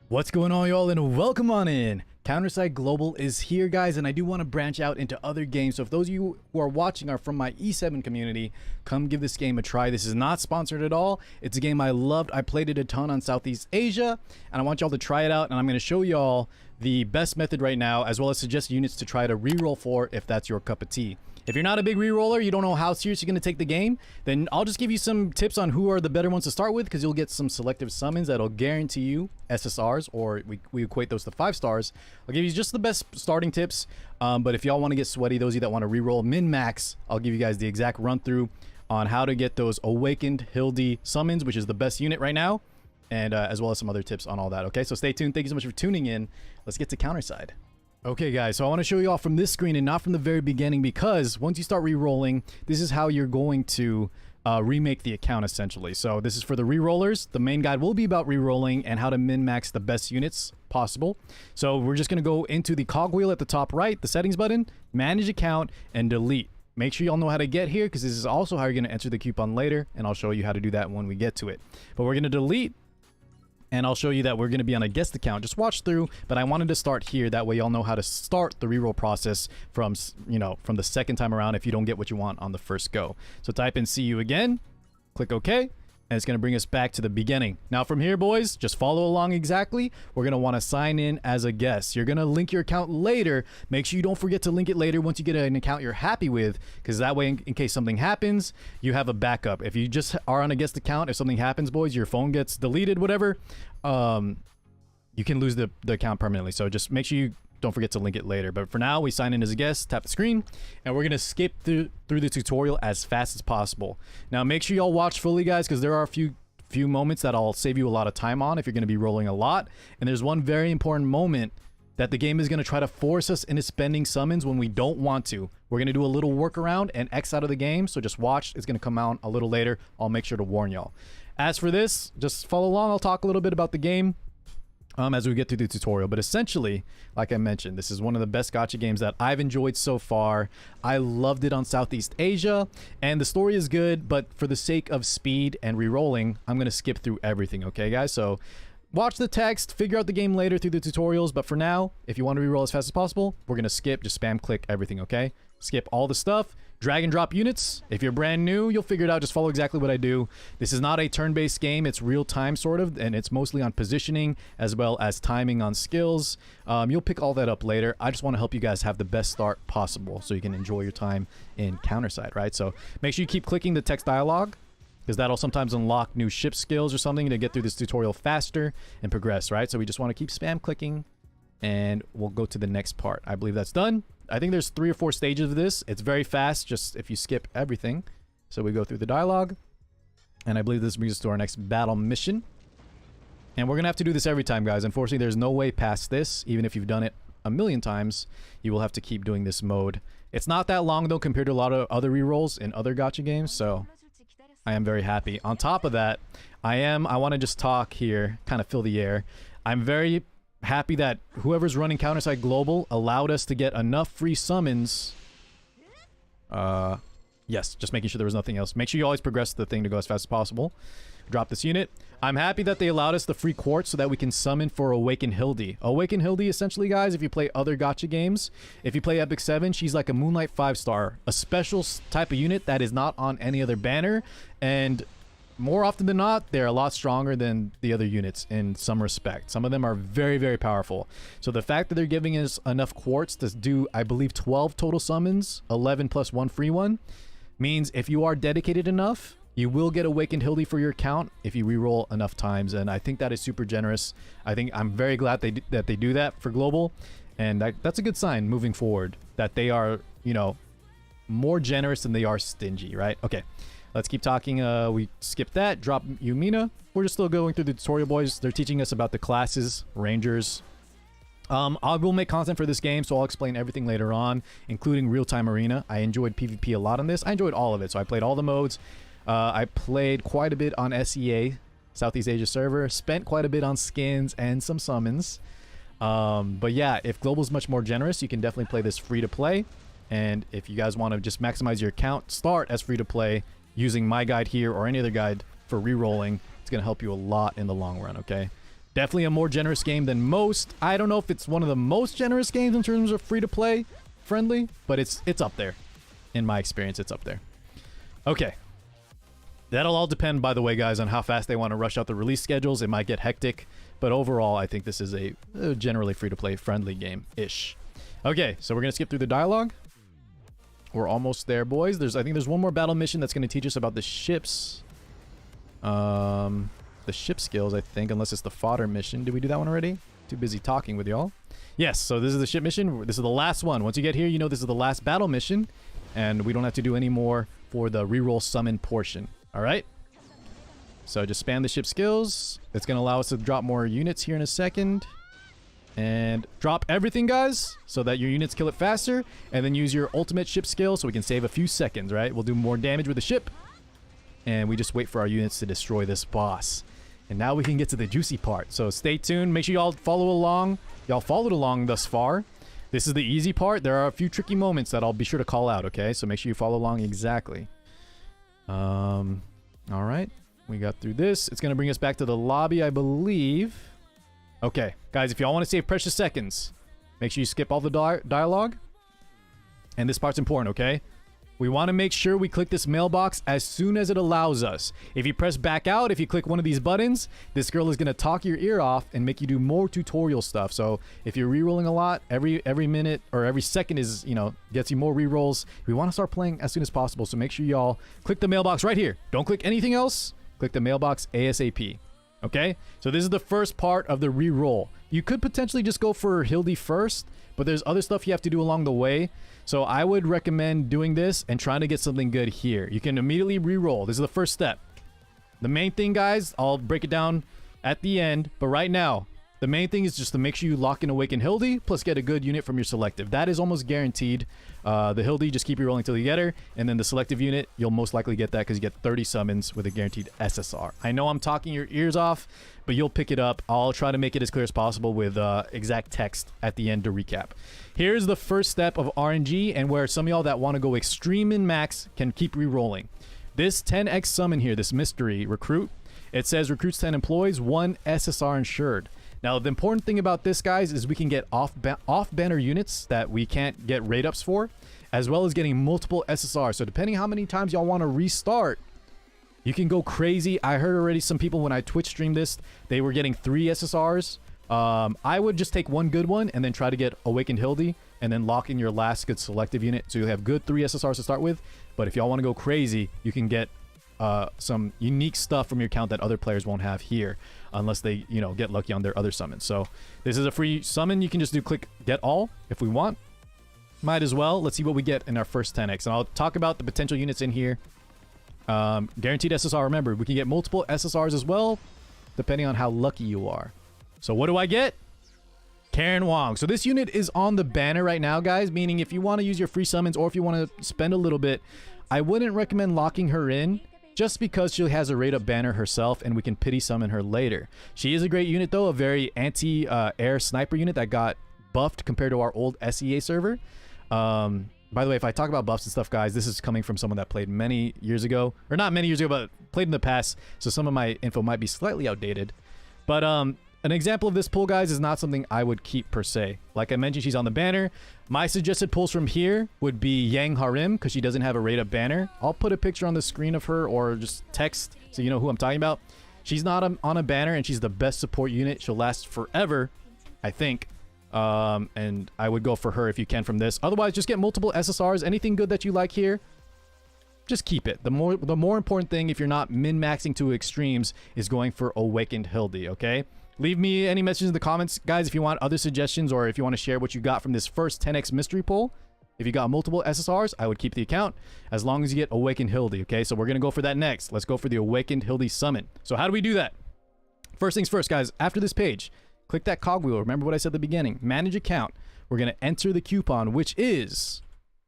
What's going on, y'all, and welcome on in. Counterside Global is here, guys, and I do want to branch out into other games. So if those of you who are watching are from my E7 community, come give this game a try. This is not sponsored at all. It's a game I loved. I played it a ton on Southeast Asia, and I want y'all to try it out, and I'm going to show y'all the best method right now, as well as suggest units to try to reroll for if that's your cup of tea. If you're not a big reroller, you don't know how serious you're going to take the game, then I'll just give you some tips on who are the better ones to start with, because you'll get some selective summons that'll guarantee you SSRs, or we equate those to 5 stars. I'll give you just the best starting tips, but if y'all want to get sweaty, those of you that want to reroll min-max, I'll give you guys the exact run-through on how to get those Awakened Hilde summons, which is the best unit right now, and as well as some other tips on all that, okay? So stay tuned. Thank you so much for tuning in. Let's get to Counterside. Okay, guys, so I want to show you all from this screen and not from the very beginning, because once you start re-rolling, this is how you're going to remake the account, essentially. So this is for the re-rollers. The main guide will be about re-rolling and how to min-max the best units possible. So we're just going to go into the cogwheel at the top right, the settings button, manage account, and delete. Make sure y'all know how to get here, because this is also how you're going to enter the coupon later, and I'll show you how to do that when we get to it. But we're going to delete, and I'll show you that we're going to be on a guest account. Just watch through, but I wanted to start here. That way y'all know how to start the reroll process from, from the second time around if you don't get what you want on the first go. So type in see you again, click OK, and it's going to bring us back to the beginning. Now from here, boys, just follow along exactly. We're going to want to sign in as a guest. You're going to link your account later. Make sure you don't forget to link it later once you get an account you're happy with, because that way, in case something happens, you have a backup. If you just are on a guest account, if something happens, boys, your phone gets deleted, whatever, you can lose the account permanently. So just make sure you don't forget to link it later. But for now, we sign in as a guest, tap the screen, and we're going to skip through the tutorial as fast as possible. Now, make sure y'all watch fully, guys, because there are a few moments that I'll save you a lot of time on if you're going to be rolling a lot. And there's one very important moment that the game is going to try to force us into spending summons when we don't want to. We're going to do a little workaround and X out of the game, so just watch. It's going to come out a little later. I'll make sure to warn y'all. As for this, just follow along. I'll talk a little bit about the game as we get through the tutorial. But essentially, like I mentioned, this is one of the best gacha games that I've enjoyed so far. I loved it on Southeast Asia, and the story is good, but for the sake of speed and re-rolling, I'm going to skip through everything, okay, guys? So watch the text, figure out the game later through the tutorials, but for now, if you want to re-roll as fast as possible, we're going to skip, just spam click everything, okay? Skip all the stuff, drag and drop units. If you're brand new, you'll figure it out. Just follow exactly what I do. This is not a turn-based game. It's real-time, sort of, and it's mostly on positioning as well as timing on skills. You'll pick all that up later. I just want to help you guys have the best start possible so you can enjoy your time in Counterside, right? So make sure you keep clicking the text dialogue, because that'll sometimes unlock new ship skills or something to get through this tutorial faster and progress, right? So we just want to keep spam clicking, and we'll go to the next part. I believe that's done. I think there's 3 or 4 stages of this. It's very fast, just if you skip everything. So we go through the dialogue, and I believe this brings us to our next battle mission. And we're going to have to do this every time, guys. Unfortunately, there's no way past this. Even if you've done it a million times, you will have to keep doing this mode. It's not that long, though, compared to a lot of other rerolls in other gacha games, so I am very happy. On top of that, I want to just talk here, kind of fill the air. I'm very happy that whoever's running Counterside Global allowed us to get enough free summons. Yes, just making sure there was nothing else. Make sure you always progress the thing to go as fast as possible. Drop this unit. I'm happy that they allowed us the free quartz so that we can summon for Awakened Hilde. Awakened Hilde, essentially, guys, if you play other gacha games, if you play Epic 7, she's like a Moonlight 5-star, a special type of unit that is not on any other banner, and more often than not, they're a lot stronger than the other units in some respect. Some of them are very, very powerful. So the fact that they're giving us enough quartz to do, I believe, 12 total summons, 11 plus 1 free one, means if you are dedicated enough, you will get Awakened Hilde for your account if you reroll enough times, and I think that is super generous. I'm very glad that they do that for Global, and that's a good sign moving forward, that they are, more generous than they are stingy, right? Okay. Let's keep talking. We skipped that. Drop Yumina. We're just still going through the tutorial, boys. They're teaching us about the classes, rangers. I will make content for this game, so I'll explain everything later on, including real-time arena. I enjoyed PvP a lot on this. I enjoyed all of it, so I played all the modes. I played quite a bit on SEA, Southeast Asia server. Spent quite a bit on skins and some summons. But yeah, if Global's much more generous, you can definitely play this free-to-play. And if you guys want to just maximize your account, start as free-to-play, using my guide here or any other guide for re-rolling. It's going to help you a lot in the long run, okay? Definitely a more generous game than most. I don't know if it's one of the most generous games in terms of free-to-play friendly, but it's up there. In my experience, it's up there. Okay. That'll all depend, by the way, guys, on how fast they want to rush out the release schedules. It might get hectic, but overall, I think this is a generally free-to-play friendly game-ish. Okay, so we're going to skip through the dialogue. We're almost there, boys. I think there's one more battle mission that's going to teach us about the ships. The ship skills, I think, unless it's the fodder mission. Did we do that one already? Too busy talking with y'all. Yes, so this is the ship mission. This is the last one. Once you get here, you know this is the last battle mission, and we don't have to do any more for the reroll summon portion. All right? So just spam the ship skills. It's going to allow us to drop more units here in a second. And drop everything, guys, so that your units kill it faster. And then use your ultimate ship skill so we can save a few seconds, right? We'll do more damage with the ship. And we just wait for our units to destroy this boss. And now we can get to the juicy part. So stay tuned. Make sure y'all follow along. Y'all followed along thus far. This is the easy part. There are a few tricky moments that I'll be sure to call out, okay? So make sure you follow along exactly. All right. We got through this. It's going to bring us back to the lobby, I believe. Okay, guys, if y'all want to save precious seconds, make sure you skip all the dialogue. And this part's important, okay? We want to make sure we click this mailbox as soon as it allows us. If you press back out, if you click one of these buttons, this girl is going to talk your ear off and make you do more tutorial stuff. So if you're rerolling a lot, every minute or every second is, you know, gets you more rerolls. We want to start playing as soon as possible. So make sure y'all click the mailbox right here. Don't click anything else. Click the mailbox ASAP. Okay? So this is the first part of the reroll. You could potentially just go for Hilde first, but there's other stuff you have to do along the way. So I would recommend doing this and trying to get something good here. You can immediately reroll. This is the first step. The main thing, guys, I'll break it down at the end, but right now, the main thing is just to make sure you lock in Awaken Hilde, plus get a good unit from your Selective. That is almost guaranteed. The Hilde, just keep rerolling until you get her, and then the Selective unit, you'll most likely get that because you get 30 summons with a guaranteed SSR. I know I'm talking your ears off, but you'll pick it up. I'll try to make it as clear as possible with exact text at the end to recap. Here's the first step of RNG, and where some of y'all that want to go extreme in max can keep rerolling. This 10x summon here, this mystery recruit, it says recruits 10 employees, 1 SSR insured. Now, the important thing about this, guys, is we can get off-banner units that we can't get raid ups for, as well as getting multiple SSRs. So depending how many times y'all want to restart, you can go crazy. I heard already some people when I Twitch streamed this, they were getting 3 SSRs. I would just take one good one and then try to get Awakened Hilde and then lock in your last good Selective unit. So you'll have good 3 SSRs to start with. But if y'all want to go crazy, you can get some unique stuff from your account that other players won't have here unless they, you know, get lucky on their other summons. So this is a free summon. You can just do click get all if we want. Might as well. Let's see what we get in our first 10x. And I'll talk about the potential units in here. Guaranteed SSR. Remember, we can get multiple SSRs as well, depending on how lucky you are. So what do I get? Karen Wong. So this unit is on the banner right now, guys, meaning if you want to use your free summons or if you want to spend a little bit, I wouldn't recommend locking her in just because she has a raid up banner herself and we can pity summon her later. She is a great unit though, a very anti-air sniper unit that got buffed compared to our old SEA server. By the way, if I talk about buffs and stuff, guys, this is coming from someone that played many years ago, or not many years ago, but played in the past, so some of my info might be slightly outdated. But an example of this pull, guys, is not something I would keep per se. Like I mentioned, she's on the banner. My suggested pulls from here would be Yang Harim, because she doesn't have a raid up banner. I'll put a picture on the screen of her or just text so you know who I'm talking about. She's not on a banner, and she's the best support unit. She'll last forever, I think. And I would go for her if you can from this. Otherwise, just get multiple SSRs. Anything good that you like here, just keep it. The more important thing, if you're not min-maxing to extremes, is going for Awakened Hilde, okay? Leave me any messages in the comments, guys, if you want other suggestions or if you want to share what you got from this first 10x mystery pull. If you got multiple SSRs, I would keep the account as long as you get Awakened Hilde, okay? So we're going to go for that next. Let's go for the Awakened Hilde summon. So how do we do that? First things first, guys. After this page, click that cogwheel. Remember what I said at the beginning. Manage account. We're going to enter the coupon, which is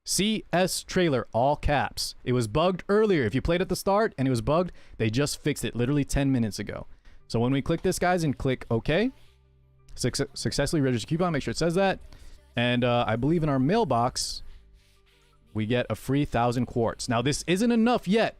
CS Trailer, all caps. It was bugged earlier. If you played at the start and it was bugged, they just fixed it literally 10 minutes ago. So when we click this, guys, and click OK, successfully register coupon, make sure it says that. And I believe in our mailbox, we get a free 1,000 quartz. Now, this isn't enough yet.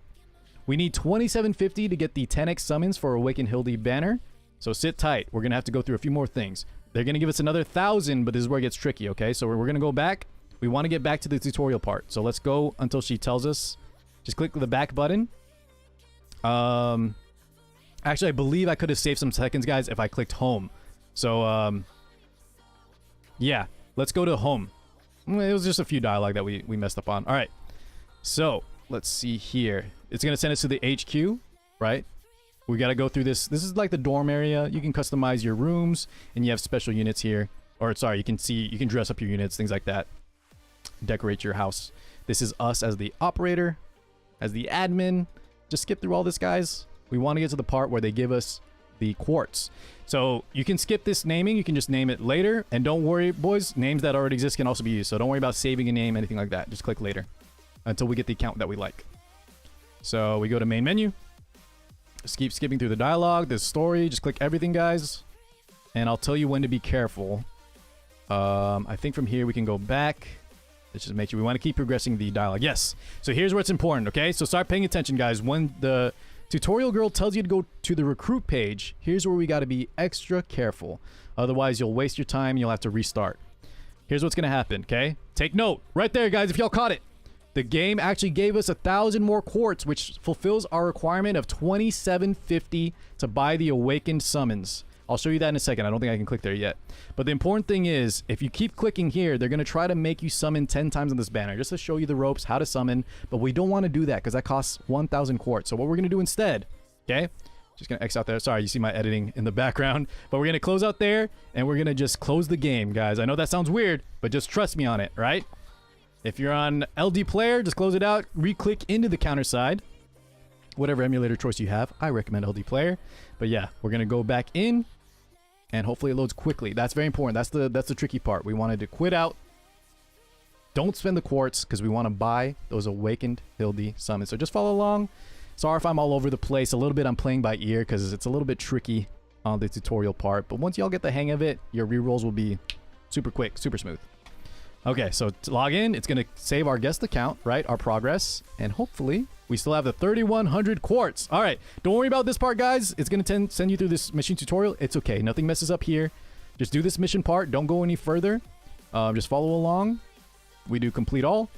We need 2750 to get the 10x summons for Awakened Hilde banner. So sit tight. We're going to have to go through a few more things. They're going to give us another 1,000, but this is where it gets tricky, okay? So we're going to go back. We want to get back to the tutorial part. So let's go until she tells us. Just click the back button. Actually, I believe I could have saved some seconds, guys, if I clicked home. So, yeah. Let's go to home. It was just a few dialogue that we messed up on. All right. So, let's see here. It's going to send us to the HQ, right? We got to go through this. This is like the dorm area. You can customize your rooms, and you have special units here. Or, sorry, you can dress up your units, things like that. Decorate your house. This is us as the operator, as the admin. Just skip through all this, guys. We want to get to the part where they give us the quartz. So you can skip this naming. You can just name it later. And don't worry, boys. Names that already exist can also be used. So don't worry about saving a name, anything like that. Just click later until we get the account that we like. So we go to main menu. Just keep skipping through the dialogue, the story. Just click everything, guys. And I'll tell you when to be careful. I think from here we can go back. Let's just make sure we want to keep progressing the dialogue. Yes. So here's where it's important, okay? So start paying attention, guys. When the tutorial girl tells you to go to the recruit page, here's where we got to be extra careful. Otherwise, you'll waste your time and you'll have to restart. Here's what's going to happen, okay? Take note. Right there, guys, if y'all caught it. The game actually gave us 1,000 more quartz, which fulfills our requirement of 2750 to buy the awakened summons. I'll show you that in a second. I don't think I can click there yet. But the important thing is, if you keep clicking here, they're going to try to make you summon 10 times on this banner, just to show you the ropes, how to summon. But we don't want to do that, because that costs 1,000 quartz. So what we're going to do instead, okay? Just going to X out there. Sorry, you see my editing in the background. But we're going to close out there, and we're going to just close the game, guys. I know that sounds weird, but just trust me on it, right? If you're on LD player, just close it out. Re-click into the counter side. Whatever emulator choice you have, I recommend LD player. But yeah, we're going to go back in. And hopefully it loads quickly. That's very important. That's the tricky part. We wanted to quit out. Don't spend the quartz because we want to buy those awakened Hilde summons. So just follow along. Sorry if I'm all over the place. A little bit I'm playing by ear because it's a little bit tricky on the tutorial part. But once y'all get the hang of it, your rerolls will be super quick, super smooth. Okay, so to log in, it's going to save our guest account, right? Our progress. And hopefully we still have the 3,100 quartz. All right, don't worry about this part, guys. It's going to send you through this mission tutorial. It's okay. Nothing messes up here. Just do this mission part. Don't go any further. Just follow along. We do complete all.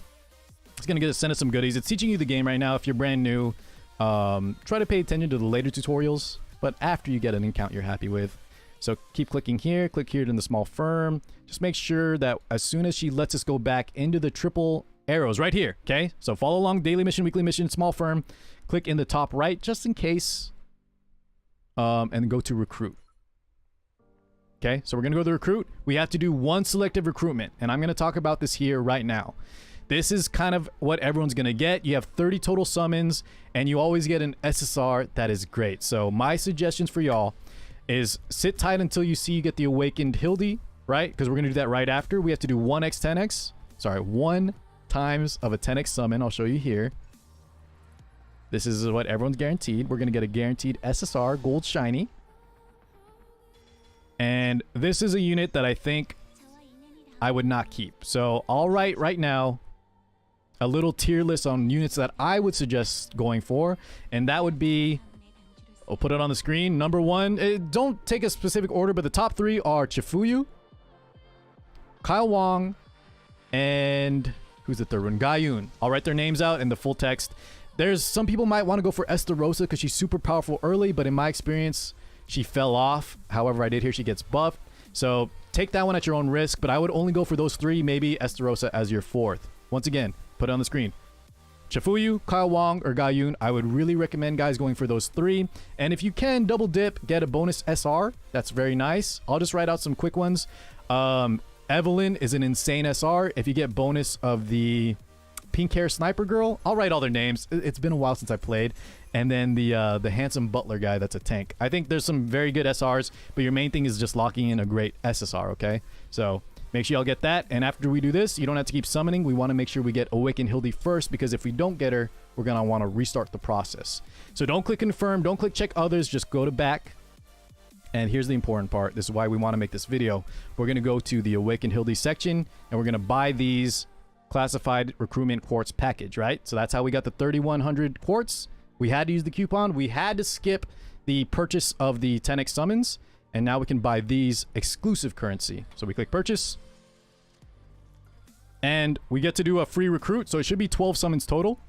It's going to send us some goodies. It's teaching you the game right now. If you're brand new, try to pay attention to the later tutorials. But after you get an account you're happy with. So keep clicking here. Click here in the small firm. Just make sure that as soon as she lets us go back into the triple arrows right here, okay? So follow along, daily mission, weekly mission, small firm. Click in the top right just in case. And go to recruit. Okay, so we're going to go to recruit. We have to do one selective recruitment. And I'm going to talk about this here right now. This is kind of what everyone's going to get. You have 30 total summons, and you always get an SSR that is great. So my suggestions for y'all is sit tight until you see you get the awakened Hilde, right? Because we're going to do that right after. We have to do 1x 10x. Sorry, 1 times of a 10x summon. I'll show you here. This is what everyone's guaranteed. We're going to get a guaranteed SSR gold shiny. And this is a unit that I think I would not keep. So I'll write right now a little tier list on units that I would suggest going for. And that would be, I'll put it on the screen. Number 1, don't take a specific order, but the top 3 are Chifuyu, Kyle Wong, and who's the third one? Gayun. I'll write their names out in the full text. There's some people might want to go for Estarossa because she's super powerful early, but in my experience, she fell off. However, I did hear she gets buffed. So take that one at your own risk, but I would only go for those 3, maybe Estarossa as your 4th. Once again, put it on the screen. Chifuyu, Kyle Wong, or Gayun. I would really recommend guys going for those 3. And if you can double dip, get a bonus SR. That's very nice. I'll just write out some quick ones. Evelyn is an insane SR. If you get bonus of the pink hair sniper girl, I'll write all their names. It's been a while since I played. And then the handsome butler guy that's a tank. I think there's some very good SRs, but your main thing is just locking in a great SSR, okay? So make sure y'all get that. And after we do this, you don't have to keep summoning. We want to make sure we get Awakened Hilde first, because if we don't get her, we're going to want to restart the process. So don't click confirm. Don't click check others. Just go to back. And here's the important part. This is why we want to make this video. We're going to go to the Awakened Hilde section, and we're going to buy these classified recruitment quartz package, right? So that's how we got the 3,100 quartz. We had to use the coupon. We had to skip the purchase of the 10x summons, and now we can buy these exclusive currency. So we click purchase, and we get to do a free recruit. So it should be 12 summons total.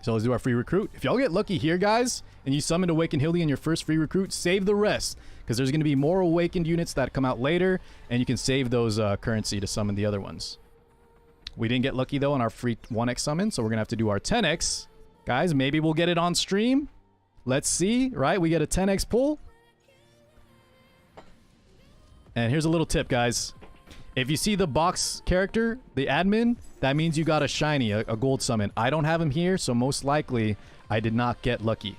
So let's do our free recruit. If y'all get lucky here, guys, and you summon Awakened Hilde in your first free recruit, save the rest, because there's going to be more Awakened units that come out later, and you can save those currency to summon the other ones. We didn't get lucky, though, on our free 1x summon, so we're going to have to do our 10x. Guys, maybe we'll get it on stream. Let's see, right? We get a 10x pull. And here's a little tip, guys. If you see the box character, the admin, that means you got a shiny, a gold summon. I don't have him here, so most likely I did not get lucky.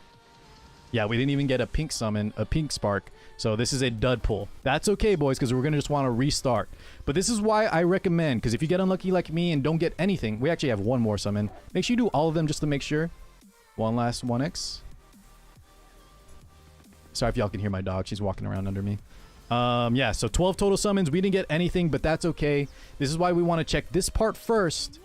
Yeah, we didn't even get a pink summon, a pink spark. So this is a dud pull. That's okay, boys, because we're going to just want to restart. But this is why I recommend, because if you get unlucky like me and don't get anything, we actually have one more summon. Make sure you do all of them just to make sure. One last 1x. Sorry if y'all can hear my dog. She's walking around under me. Yeah, so 12 total summons. We didn't get anything, but that's okay. This is why we want to check this part first.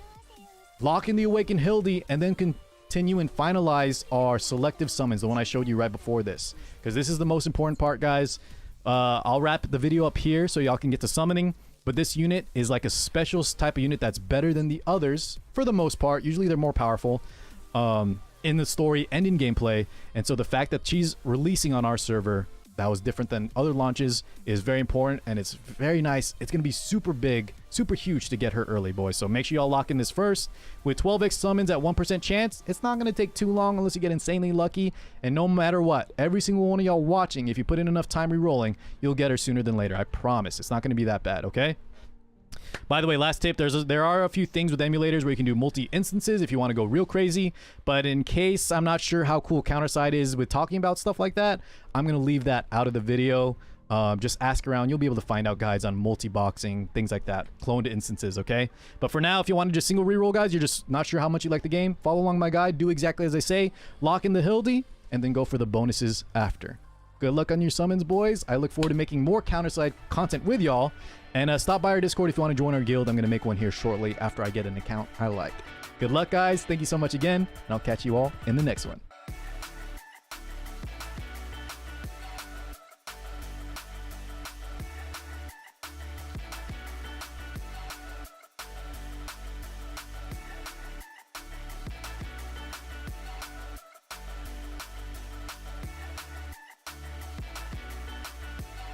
Lock in the Awakened Hilde, and then continue and finalize our selective summons, the one I showed you right before this. Because this is the most important part, guys. I'll wrap the video up here so y'all can get to summoning. But this unit is like a special type of unit that's better than the others, for the most part. Usually they're more powerful in the story and in gameplay. And so the fact that she's releasing on our server, that was different than other launches, is very important, and it's very nice. It's going to be super big, super huge to get her early, boys. So make sure y'all lock in this first. With 12x summons at 1% chance, it's not going to take too long unless you get insanely lucky. And no matter what, every single one of y'all watching, if you put in enough time re-rolling, you'll get her sooner than later. I promise. It's not going to be that bad, okay? By the way, last tip, there are a few things with emulators where you can do multi-instances if you want to go real crazy. But in case I'm not sure how cool Counterside is with talking about stuff like that, I'm going to leave that out of the video. Just ask around. You'll be able to find out guides on multi-boxing, things like that. Cloned instances, okay? But for now, if you want to just single reroll, guys, you're just not sure how much you like the game, follow along my guide, do exactly as I say, lock in the Hilde, and then go for the bonuses after. Good luck on your summons, boys. I look forward to making more Counterside content with y'all. And stop by our Discord if you want to join our guild. I'm going to make one here shortly after I get an account I like. Good luck, guys. Thank you so much again, and I'll catch you all in the next one.